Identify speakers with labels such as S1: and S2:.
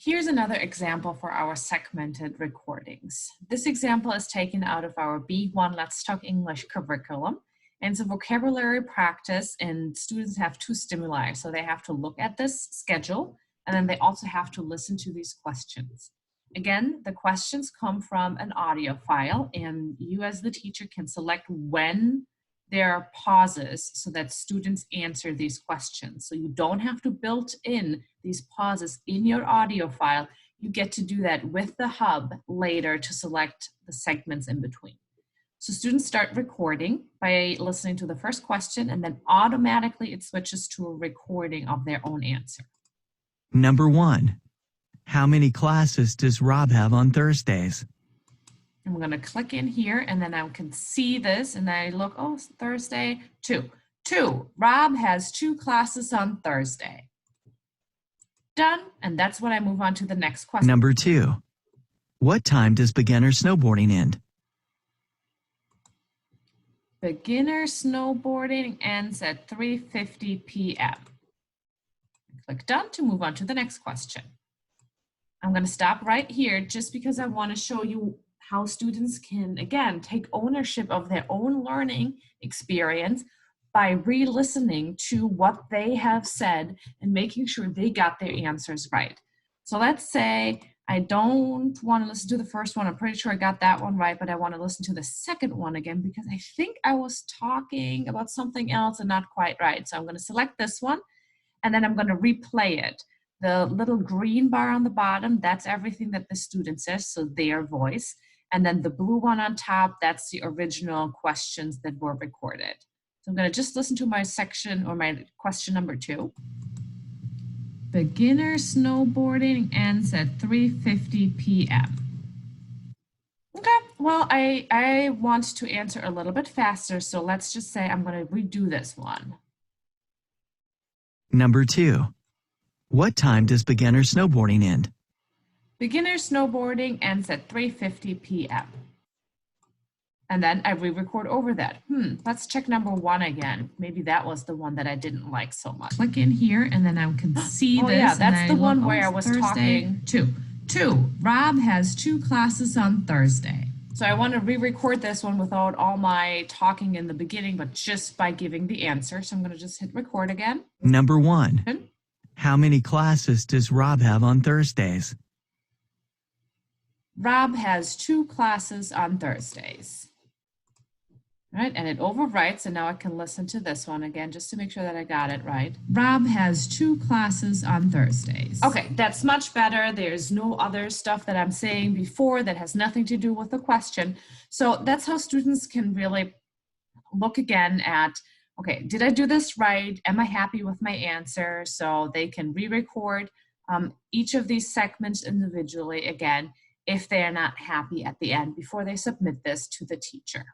S1: Here's another example for our segmented recordings. This example is taken out of our B1 Let's Talk English curriculum. And it's a vocabulary practice, and students have two stimuli. So they have to look at this schedule, and then they also have to listen to these questions. Again, the questions come from an audio file, and you as the teacher can select when there are pauses so that students answer these questions. So you don't have to build in these pauses in your audio file. You get to do that with the hub later to select the segments in between. So students start recording by listening to the first question, and then automatically it switches to a recording of their own answer.
S2: Number 1. How many classes does Rob have on Thursdays?
S1: I'm going to click in here, and then I can see this, and I look, oh, Thursday, 2. 2. Rob has 2 classes on Thursday. Done, and that's when I move on to the next question.
S2: Number 2. What time does beginner snowboarding end?
S1: Beginner snowboarding ends at 3:50 p.m. Click done to move on to the next question. I'm going to stop right here just because I want to show you how students can, again, take ownership of their own learning experience by re-listening to what they have said and making sure they got their answers right. So let's say I don't want to listen to the first one. I'm pretty sure I got that one right, but I want to listen to the second one again because I think I was talking about something else and not quite right. So I'm going to select this one, and then I'm going to replay it. The little green bar on the bottom, that's everything that the student says, so their voice. And then the blue one on top, that's the original questions that were recorded. So I'm going to just listen to my section or my question number 2. Beginner snowboarding ends at 3:50 p.m. Okay, well, I want to answer a little bit faster, so let's just say I'm going to redo this one.
S2: Number 2. What time does beginner snowboarding end?
S1: Beginner snowboarding ends at 3:50 p.m. And then I re-record over that. Let's check number 1 again. Maybe that was the one that I didn't like so much. Click in here, and then I can see this. Yeah, that's the one where I was talking. 2. Rob has 2 classes on Thursday. So I want to re-record this one without all my talking in the beginning, but just by giving the answer. So I'm going to just hit record again.
S2: Number 1. How many classes does Rob have on Thursdays?
S1: Rob has 2 classes on Thursdays. All right, and it overwrites, and now I can listen to this one again just to make sure that I got it right. Rob has 2 classes on Thursdays. Okay, that's much better. There's no other stuff that I'm saying before that has nothing to do with the question. So that's how students can really look again at, okay, did I do this right? Am I happy with my answer? So they can re-record each of these segments individually again if they're not happy at the end before they submit this to the teacher.